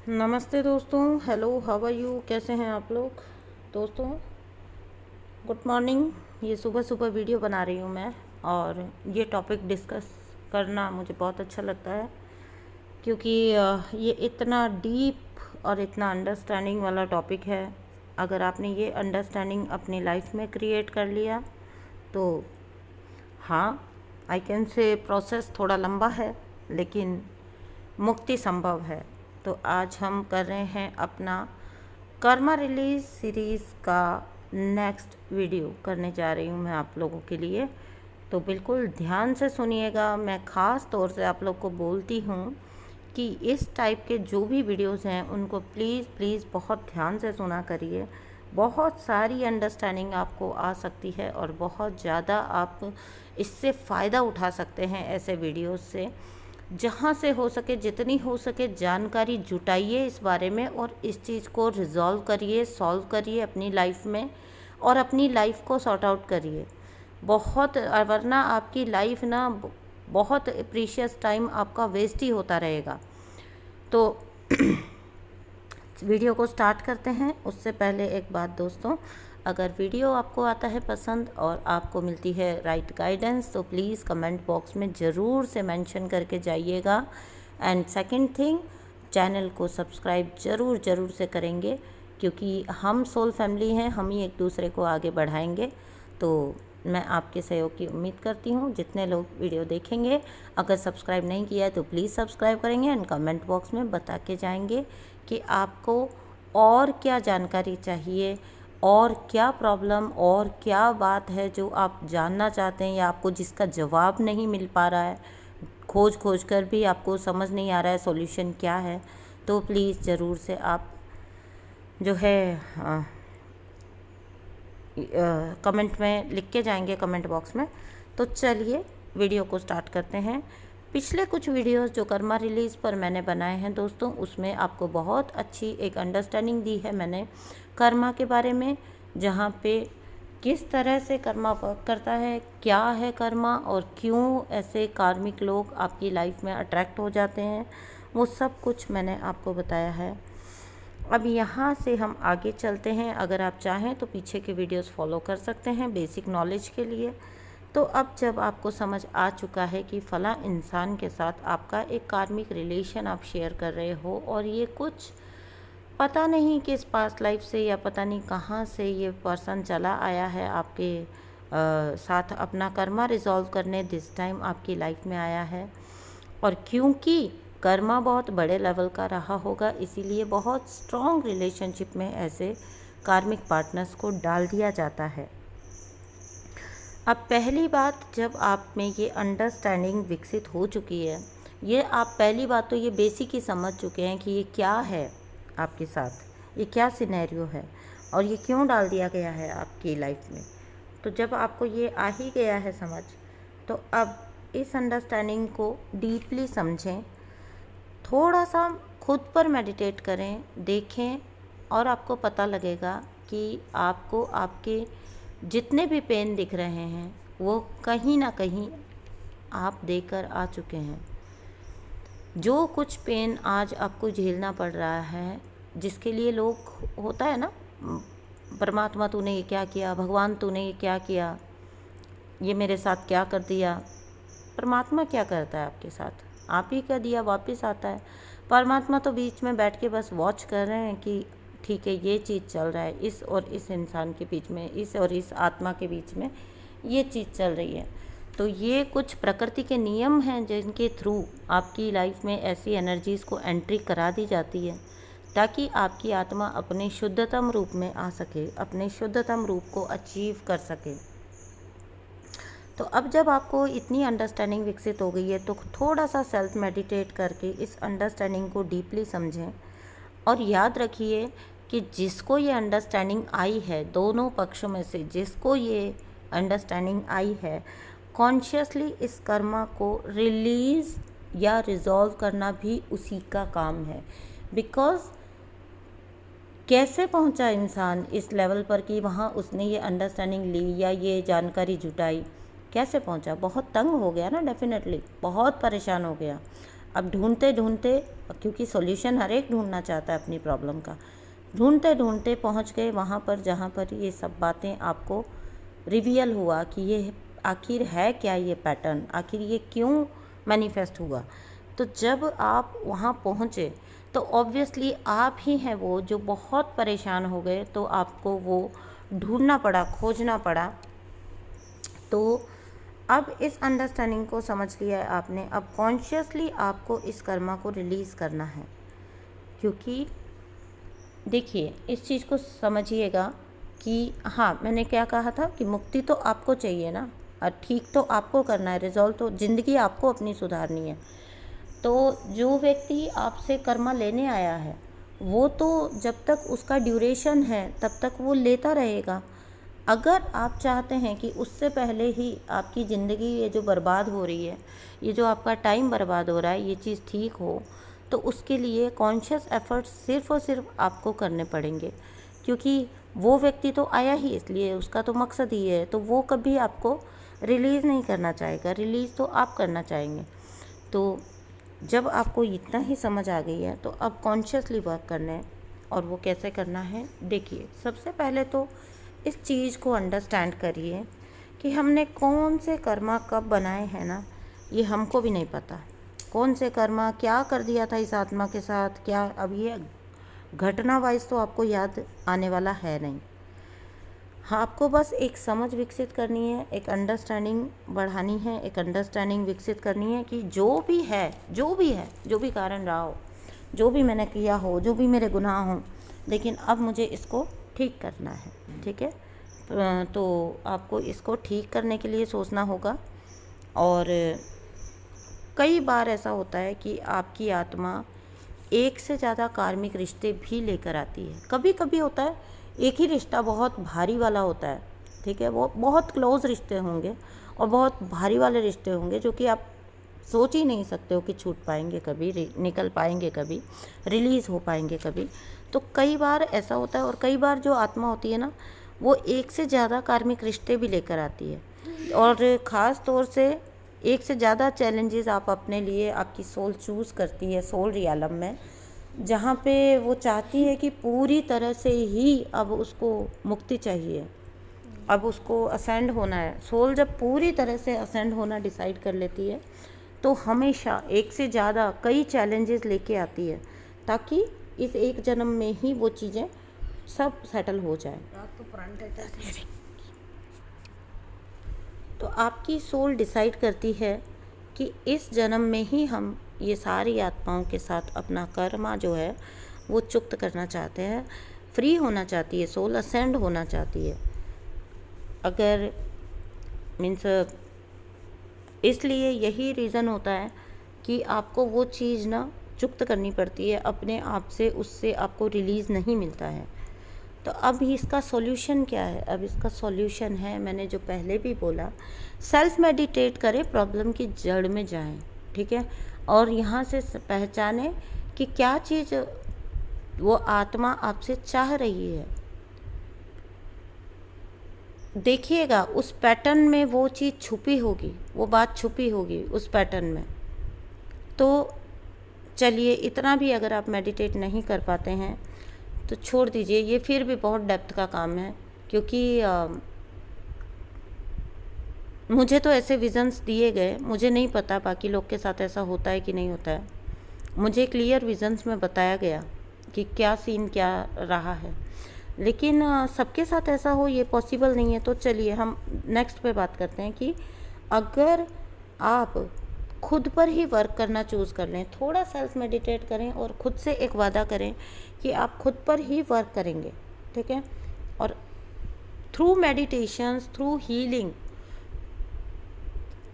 नमस्ते दोस्तों, hello, how are you, कैसे हैं आप लोग। दोस्तों गुड मॉर्निंग। ये सुबह सुबह वीडियो बना रही हूँ मैं, और ये टॉपिक डिस्कस करना मुझे बहुत अच्छा लगता है, क्योंकि ये इतना डीप और इतना अंडरस्टैंडिंग वाला टॉपिक है। अगर आपने ये अंडरस्टैंडिंग अपनी लाइफ में क्रिएट कर लिया तो हाँ, आई कैन से प्रोसेस थोड़ा लंबा है, लेकिन मुक्ति संभव है। तो आज हम कर रहे हैं अपना कर्मा रिलीज सीरीज़ का नेक्स्ट वीडियो करने जा रही हूँ मैं आप लोगों के लिए। तो बिल्कुल ध्यान से सुनिएगा। मैं ख़ास तौर से आप लोग को बोलती हूँ कि इस टाइप के जो भी वीडियोस हैं उनको प्लीज़ प्लीज़ बहुत ध्यान से सुना करिए। बहुत सारी अंडरस्टैंडिंग आपको आ सकती है और बहुत ज़्यादा आप इससे फ़ायदा उठा सकते हैं ऐसे वीडियोस से। जहाँ से हो सके, जितनी हो सके जानकारी जुटाइए इस बारे में, और इस चीज़ को रिजॉल्व करिए, सॉल्व करिए अपनी लाइफ में, और अपनी लाइफ को सॉर्ट आउट करिए। बहुत, वरना आपकी लाइफ ना बहुत प्रीशियस टाइम आपका वेस्ट ही होता रहेगा। तो वीडियो को स्टार्ट करते हैं। उससे पहले एक बात दोस्तों, अगर वीडियो आपको आता है पसंद और आपको मिलती है राइट गाइडेंस, तो प्लीज़ कमेंट बॉक्स में ज़रूर से मेंशन करके जाइएगा। एंड सेकंड थिंग, चैनल को सब्सक्राइब ज़रूर से करेंगे, क्योंकि हम सोल फैमिली हैं, हम ही एक दूसरे को आगे बढ़ाएंगे। तो मैं आपके सहयोग की उम्मीद करती हूँ। जितने लोग वीडियो देखेंगे, अगर सब्सक्राइब नहीं किया है तो प्लीज़ सब्सक्राइब करेंगे एंड कमेंट बॉक्स में बता के जाएंगे कि आपको और क्या जानकारी चाहिए, और क्या प्रॉब्लम और क्या बात है जो आप जानना चाहते हैं, या आपको जिसका जवाब नहीं मिल पा रहा है, खोज कर भी आपको समझ नहीं आ रहा है सॉल्यूशन क्या है। तो प्लीज़ ज़रूर से आप जो है कमेंट में लिख के जाएंगे, कमेंट बॉक्स में। तो चलिए वीडियो को स्टार्ट करते हैं। पिछले कुछ वीडियोस जो कर्मा रिलीज़ पर मैंने बनाए हैं दोस्तों, उसमें आपको बहुत अच्छी एक अंडरस्टैंडिंग दी है मैंने कर्मा के बारे में, जहाँ पे किस तरह से कर्मा वर्क करता है, क्या है कर्मा, और क्यों ऐसे कार्मिक लोग आपकी लाइफ में अट्रैक्ट हो जाते हैं, वो सब कुछ मैंने आपको बताया है। अब यहाँ से हम आगे चलते हैं। अगर आप चाहें तो पीछे के वीडियोस फॉलो कर सकते हैं बेसिक नॉलेज के लिए। तो अब जब आपको समझ आ चुका है कि फ़लाँ इंसान के साथ आपका एक कार्मिक रिलेशन आप शेयर कर रहे हो, और ये कुछ पता नहीं किस पास्ट लाइफ से या पता नहीं कहाँ से ये पर्सन चला आया है आपके साथ अपना कर्मा रिजॉल्व करने, दिस टाइम आपकी लाइफ में आया है। और क्योंकि कर्मा बहुत बड़े लेवल का रहा होगा, इसीलिए बहुत स्ट्रॉन्ग रिलेशनशिप में ऐसे कार्मिक पार्टनर्स को डाल दिया जाता है। अब पहली बात, जब आप में ये अंडरस्टैंडिंग विकसित हो चुकी है, ये आप पहली बात तो ये बेसिक ही समझ चुके हैं कि ये क्या है आपके साथ, ये क्या सिनेरियो है और ये क्यों डाल दिया गया है आपकी लाइफ में। तो जब आपको ये आ ही गया है समझ, तो अब इस अंडरस्टैंडिंग को डीपली समझें, थोड़ा सा खुद पर मेडिटेट करें, देखें, और आपको पता लगेगा कि आपको आपके जितने भी पेन दिख रहे हैं वो कहीं ना कहीं आप देकर आ चुके हैं। जो कुछ पेन आज आपको झेलना पड़ रहा है, जिसके लिए लोग, होता है ना, परमात्मा तूने ये क्या किया, भगवान तूने ये क्या किया, ये मेरे साथ क्या कर दिया। परमात्मा क्या करता है आपके साथ, आप ही का दिया वापस आता है। परमात्मा तो बीच में बैठ के बस वॉच कर रहे हैं कि ठीक है ये चीज़ चल रहा है, इस और इस इंसान के बीच में, इस और इस आत्मा के बीच में ये चीज़ चल रही है। तो ये कुछ प्रकृति के नियम हैं जिनके थ्रू आपकी लाइफ में ऐसी एनर्जीज़ को एंट्री करा दी जाती है, ताकि आपकी आत्मा अपने शुद्धतम रूप में आ सके, अपने शुद्धतम रूप को अचीव कर सके। तो अब जब आपको इतनी अंडरस्टैंडिंग विकसित हो गई है, तो थोड़ा सा सेल्फ मेडिटेट करके इस अंडरस्टैंडिंग को डीपली समझें, और याद रखिए कि जिसको ये अंडरस्टैंडिंग आई है, दोनों पक्षों में से जिसको ये अंडरस्टैंडिंग आई है, कॉन्शियसली इस कर्मा को रिलीज़ या रिजॉल्व करना भी उसी का काम है। बिकॉज़ कैसे पहुंचा इंसान इस लेवल पर कि वहाँ उसने ये अंडरस्टैंडिंग ली या ये जानकारी जुटाई, कैसे पहुंचा? बहुत तंग हो गया ना, डेफिनेटली बहुत परेशान हो गया। अब ढूंढते ढूंढते, क्योंकि सॉल्यूशन हर एक ढूंढना चाहता है अपनी प्रॉब्लम का, ढूंढते ढूंढते पहुंच गए वहाँ पर जहाँ पर ये सब बातें आपको रिवील हुआ कि ये आखिर है क्या, ये पैटर्न आखिर ये क्यों मैनिफेस्ट हुआ। तो जब आप वहाँ पहुँचे तो ऑब्वियसली आप ही हैं वो जो बहुत परेशान हो गए, तो आपको वो ढूंढना पड़ा, खोजना पड़ा। तो अब इस अंडरस्टैंडिंग को समझ लिया है आपने, अब कॉन्शियसली आपको इस कर्मा को रिलीज़ करना है। क्योंकि देखिए इस चीज़ को समझिएगा कि हाँ, मैंने क्या कहा था कि मुक्ति तो आपको चाहिए ना, और ठीक तो आपको करना है, रिजॉल्व तो ज़िंदगी आपको अपनी सुधारनी है। तो जो व्यक्ति आपसे कर्मा लेने आया है वो तो जब तक उसका ड्यूरेशन है तब तक वो लेता रहेगा। अगर आप चाहते हैं कि उससे पहले ही आपकी ज़िंदगी ये जो बर्बाद हो रही है, ये जो आपका टाइम बर्बाद हो रहा है, ये चीज़ ठीक हो, तो उसके लिए कॉन्शियस एफर्ट्स सिर्फ़ और सिर्फ आपको करने पड़ेंगे। क्योंकि वो व्यक्ति तो आया ही इसलिए, उसका तो मकसद ही है, तो वो कभी आपको रिलीज़ नहीं करना चाहेगा, रिलीज़ तो आप करना चाहेंगे। तो जब आपको इतना ही समझ आ गई है तो अब कॉन्शियसली वर्क करना है। और वो कैसे करना है, देखिए सबसे पहले तो इस चीज़ को अंडरस्टैंड करिए कि हमने कौन से कर्मा कब बनाए हैं ना, ये हमको भी नहीं पता। कौन से कर्मा क्या कर दिया था इस आत्मा के साथ, क्या अब ये घटना वाइज तो आपको याद आने वाला है नहीं। हाँ, आपको बस एक समझ विकसित करनी है, एक अंडरस्टैंडिंग बढ़ानी है, एक अंडरस्टैंडिंग विकसित करनी है कि जो भी है, जो भी कारण रहा हो, जो भी मैंने किया हो, जो भी मेरे गुनाह हों, लेकिन अब मुझे इसको ठीक करना है। ठीक है, तो आपको इसको ठीक करने के लिए सोचना होगा। और कई बार ऐसा होता है कि आपकी आत्मा एक से ज़्यादा कार्मिक रिश्ते भी लेकर आती है। कभी कभी होता है एक ही रिश्ता बहुत भारी वाला होता है, ठीक है, वो बहुत क्लोज़ रिश्ते होंगे और बहुत भारी वाले रिश्ते होंगे जो कि आप सोच ही नहीं सकते हो कि छूट पाएंगे कभी, निकल पाएंगे कभी, रिलीज़ हो पाएंगे कभी। तो कई बार ऐसा होता है। और कई बार जो आत्मा होती है ना, वो एक से ज़्यादा कार्मिक रिश्ते भी लेकर आती है। और ख़ास तौर से एक से ज़्यादा चैलेंजेस आप अपने लिए, आपकी सोल चूज़ करती है सोल रियलम में, जहाँ पे वो चाहती है कि पूरी तरह से ही अब उसको मुक्ति चाहिए, अब उसको असेंड होना है। सोल जब पूरी तरह से असेंड होना डिसाइड कर लेती है तो हमेशा एक से ज़्यादा कई चैलेंजेस लेके आती है, ताकि इस एक जन्म में ही वो चीज़ें सब सेटल हो जाए। तो आपकी सोल डिसाइड करती है कि इस जन्म में ही हम ये सारी आत्माओं के साथ अपना कर्मा जो है वो चुक्त करना चाहते हैं, फ्री होना चाहती है सोल, असेंड होना चाहती है। अगर मीन्स इसलिए यही रीज़न होता है कि आपको वो चीज़ ना चुक्त करनी पड़ती है अपने आप से, उससे आपको रिलीज़ नहीं मिलता है। तो अब इसका सॉल्यूशन क्या है? अब इसका सॉल्यूशन है, मैंने जो पहले भी बोला, सेल्फ मेडिटेट करें, प्रॉब्लम की जड़ में जाएं, ठीक है, और यहाँ से पहचानें कि क्या चीज़ वो आत्मा आपसे चाह रही है। देखिएगा उस पैटर्न में वो चीज़ छुपी होगी, वो बात छुपी होगी उस पैटर्न में। तो चलिए, इतना भी अगर आप मेडिटेट नहीं कर पाते हैं तो छोड़ दीजिए, ये फिर भी बहुत डेप्थ का काम है। क्योंकि मुझे तो ऐसे विजन्स दिए गए, मुझे नहीं पता बाकी लोग के साथ ऐसा होता है कि नहीं होता है। मुझे क्लियर विजन्स में बताया गया कि क्या सीन क्या रहा है, लेकिन सबके साथ ऐसा हो ये पॉसिबल नहीं है। तो चलिए हम नेक्स्ट पे बात करते हैं कि अगर आप खुद पर ही वर्क करना चूज़ कर लें, थोड़ा सेल्फ मेडिटेट करें और खुद से एक वादा करें कि आप खुद पर ही वर्क करेंगे, ठीक है, और थ्रू मेडिटेशंस, थ्रू हीलिंग,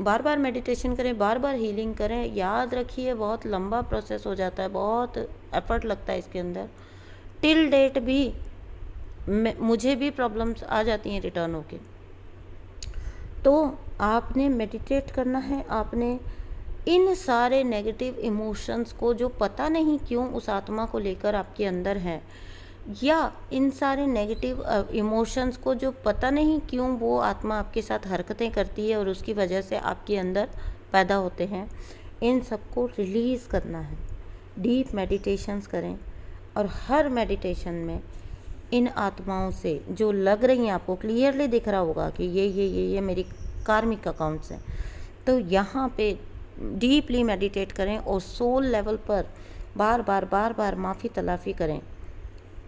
बार बार मेडिटेशन करें, बार बार हीलिंग करें। याद रखिए बहुत लंबा प्रोसेस हो जाता है, बहुत एफर्ट लगता है इसके अंदर। टिल डेट भी मुझे भी प्रॉब्लम्स आ जाती हैं रिटर्न होके। तो आपने मेडिटेट करना है, आपने इन सारे नेगेटिव इमोशंस को जो पता नहीं क्यों उस आत्मा को लेकर आपके अंदर हैं, या इन सारे नेगेटिव इमोशंस को जो पता नहीं क्यों वो आत्मा आपके साथ हरकतें करती है और उसकी वजह से आपके अंदर पैदा होते हैं, इन सबको रिलीज़ करना है। डीप मेडिटेशंस करें और हर मेडिटेशन में इन आत्माओं से जो लग रही हैं, आपको क्लियरली दिख रहा होगा कि ये मेरी कार्मिक अकाउंट्स हैं, तो यहाँ पे डीपली मेडिटेट करें और सोल लेवल पर बार बार माफ़ी तलाफ़ी करें।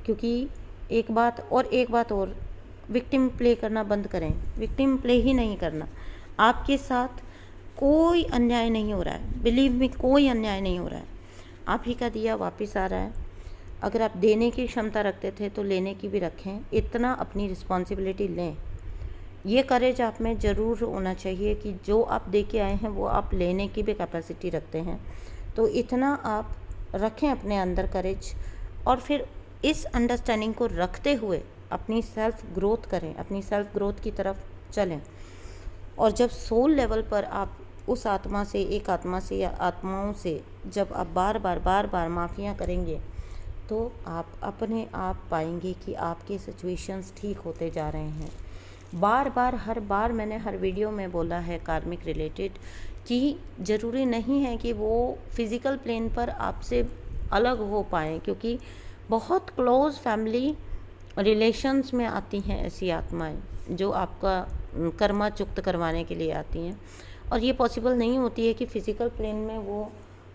क्योंकि एक बात और विक्टिम प्ले करना बंद करें। विक्टिम प्ले ही नहीं करना। आपके साथ कोई अन्याय नहीं हो रहा है, बिलीव मी, कोई अन्याय नहीं हो रहा है। आप ही का दिया वापस आ रहा है। अगर आप देने की क्षमता रखते थे तो लेने की भी रखें। इतना अपनी रिस्पॉन्सिबिलिटी लें। ये करेज आप में ज़रूर होना चाहिए कि जो आप दे के आए हैं वो आप लेने की भी कैपेसिटी रखते हैं। तो इतना आप रखें अपने अंदर करेज, और फिर इस अंडरस्टैंडिंग को रखते हुए अपनी सेल्फ ग्रोथ करें, अपनी सेल्फ ग्रोथ की तरफ चलें। और जब सोल लेवल पर आप उस आत्मा से, एक आत्मा से या आत्माओं से जब आप बार बार माफ़ियाँ करेंगे तो आप अपने आप पाएंगे कि आपके सिचुएशंस ठीक होते जा रहे हैं। हर बार मैंने हर वीडियो में बोला है कार्मिक रिलेटेड कि ज़रूरी नहीं है कि वो फिज़िकल प्लेन पर आपसे अलग हो पाएँ, क्योंकि बहुत क्लोज़ फैमिली रिलेशंस में आती हैं ऐसी आत्माएं जो आपका कर्मा चुक्त करवाने के लिए आती हैं। और ये पॉसिबल नहीं होती है कि फ़िज़िकल प्लेन में वो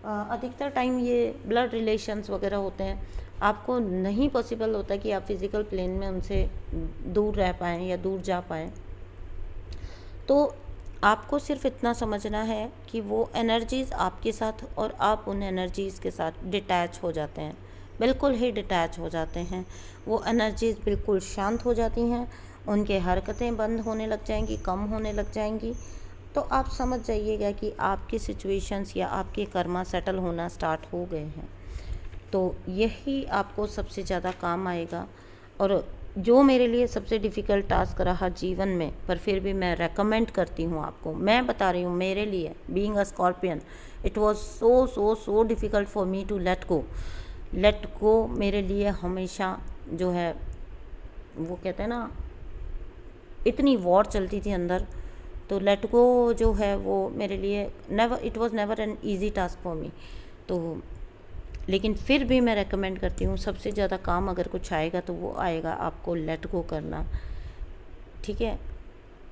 अधिकतर टाइम ये ब्लड रिलेशंस वगैरह होते हैं। आपको नहीं पॉसिबल होता कि आप फिज़िकल प्लेन में उनसे दूर रह पाएँ या दूर जा पाएँ। तो आपको सिर्फ इतना समझना है कि वो एनर्जीज़ आपके साथ और आप उन एनर्जीज़ के साथ डिटैच हो जाते हैं, बिल्कुल ही डिटैच हो जाते हैं। वो एनर्जीज़ बिल्कुल शांत हो जाती हैं, उनके हरकतें बंद होने लग जाएंगी, कम होने लग जाएंगी। तो आप समझ जाइएगा कि आपकी सिचुएशंस या आपके कर्मा सेटल होना स्टार्ट हो गए हैं। तो यही आपको सबसे ज़्यादा काम आएगा। और जो मेरे लिए सबसे डिफ़िकल्ट टास्क रहा जीवन में, पर फिर भी मैं रेकमेंड करती हूँ आपको, मैं बता रही हूँ, मेरे लिए being a scorpion it was so difficult for me to let go. मेरे लिए हमेशा जो है वो कहते हैं ना, इतनी वॉर चलती थी अंदर, तो लेट गो जो है वो मेरे लिए it was never an easy task for me. तो लेकिन फिर भी मैं रेकमेंड करती हूँ, सबसे ज़्यादा काम अगर कुछ आएगा तो वो आएगा आपको लेट गो करना, ठीक है।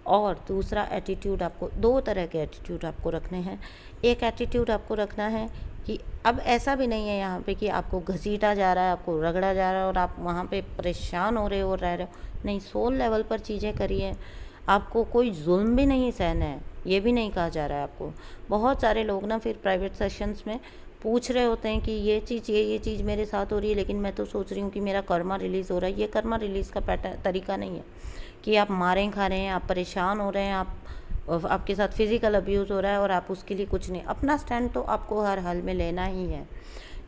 और दूसरा एटीट्यूड, आपको 2 तरह के एटीट्यूड आपको रखने हैं। एक एटीट्यूड आपको रखना है कि अब ऐसा भी नहीं है यहाँ पे कि आपको घसीटा जा रहा है, आपको रगड़ा जा रहा है और आप वहाँ पे परेशान हो रहे हो और रह रहे हो। नहीं, सोल लेवल पर चीज़ें करिए। आपको कोई जुल्म भी नहीं सहना है, ये भी नहीं कहा जा रहा है आपको। बहुत सारे लोग ना फिर प्राइवेट सेशंस में पूछ रहे होते हैं कि ये चीज़ मेरे साथ हो रही है, लेकिन मैं तो सोच रही हूँ कि मेरा कर्मा रिलीज़ हो रहा है। ये कर्मा रिलीज़ का तरीका नहीं है कि आप मारें खा रहे हैं, आप परेशान हो रहे हैं, आपके साथ फिज़िकल अब्यूज़ हो रहा है और आप उसके लिए कुछ नहीं। अपना स्टैंड तो आपको हर हाल में लेना ही है,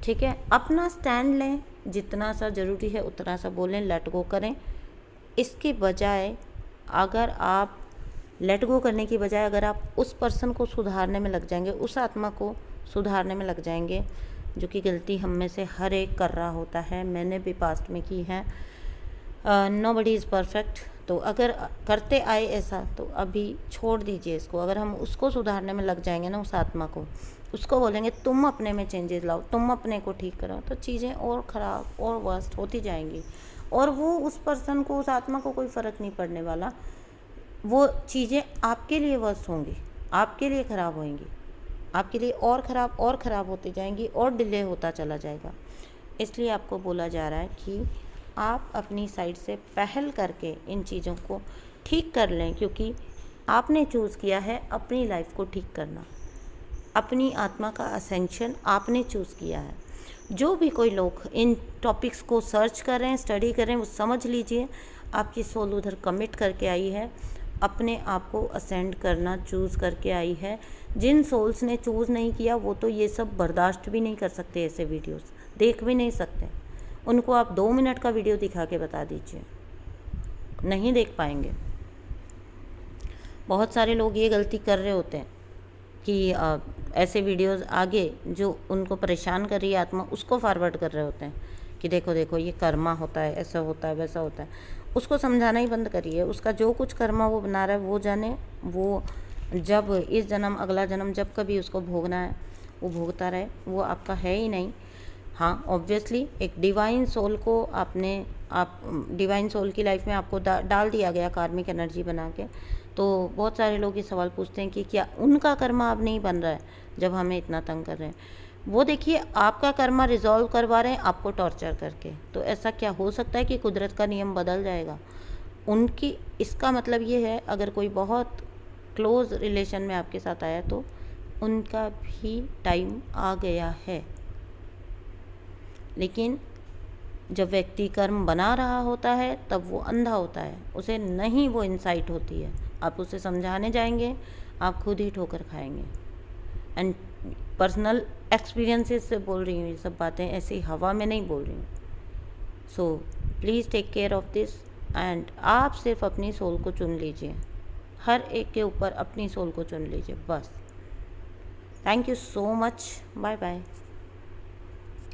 ठीक है। अपना स्टैंड लें, जितना सा ज़रूरी है उतना सा बोलें, लेट गो करें। इसके बजाय अगर आप लेट गो करने की बजाय अगर आप उस पर्सन को सुधारने में लग जाएंगे, उस आत्मा को सुधारने में लग जाएंगे, जो कि गलती हम में से हर एक कर रहा होता है, मैंने भी पास्ट में की है। Nobody is perfect. तो अगर करते आए ऐसा तो अभी छोड़ दीजिए इसको। अगर हम उसको सुधारने में लग जाएंगे ना, उस आत्मा को, उसको बोलेंगे तुम अपने में चेंजेस लाओ, तुम अपने को ठीक करो, तो चीज़ें और ख़राब और वर्स्ट होती जाएंगी। और वो उस पर्सन को, उस आत्मा को कोई फ़र्क नहीं पड़ने वाला। वो चीज़ें आपके लिए वर्स्ट होंगी, आपके लिए ख़राब होंगी, आपके लिए और ख़राब होती जाएंगी और डिले होता चला जाएगा। इसलिए आपको बोला जा रहा है कि आप अपनी साइड से पहल करके इन चीज़ों को ठीक कर लें, क्योंकि आपने चूज़ किया है अपनी लाइफ को ठीक करना, अपनी आत्मा का असेंशन आपने चूज़ किया है। जो भी कोई लोग इन टॉपिक्स को सर्च कर रहे हैं, स्टडी कर रहे हैं, वो समझ लीजिए आपकी सोल उधर कमिट करके आई है, अपने आप को असेंड करना चूज़ करके आई है। जिन सोल्स ने चूज़ नहीं किया वो तो ये सब बर्दाश्त भी नहीं कर सकते, ऐसे वीडियोस देख भी नहीं सकते। उनको आप 2 मिनट का वीडियो दिखा के बता दीजिए, नहीं देख पाएंगे। बहुत सारे लोग ये गलती कर रहे होते हैं कि ऐसे वीडियोस आगे जो उनको परेशान कर रही है आत्मा, उसको फॉरवर्ड कर रहे होते हैं कि देखो देखो ये कर्मा होता है, ऐसा होता है, वैसा होता है। उसको समझाना ही बंद करिए। उसका जो कुछ कर्मा वो बना रहा है वो जाने, वो जब इस जन्म, अगला जन्म, जब कभी उसको भोगना है वो भोगता रहे, वो आपका है ही नहीं। हाँ, ऑब्वियसली एक डिवाइन सोल को आप डिवाइन सोल की लाइफ में आपको डाल दिया गया कार्मिक एनर्जी बना के। तो बहुत सारे लोग ये सवाल पूछते हैं कि क्या उनका कर्मा अब नहीं बन रहा है जब हमें इतना तंग कर रहे हैं। वो देखिए, आपका कर्मा रिजॉल्व करवा रहे हैं आपको टॉर्चर करके। तो ऐसा क्या हो सकता है कि कुदरत का नियम बदल जाएगा? उनकी, इसका मतलब ये है, अगर कोई बहुत क्लोज रिलेशन में आपके साथ आया तो उनका भी टाइम आ गया है। लेकिन जब व्यक्ति कर्म बना रहा होता है तब वो अंधा होता है, उसे नहीं वो इंसाइट होती है। आप उसे समझाने जाएंगे, आप खुद ही ठोकर खाएंगे। एंड पर्सनल एक्सपीरियंसेस से बोल रही हूँ ये सब बातें, ऐसी हवा में नहीं बोल रही हूँ। So please take care of this. And आप सिर्फ अपनी सोल को चुन लीजिए, हर एक के ऊपर अपनी सोल को चुन लीजिए बस। Thank you so much, bye bye.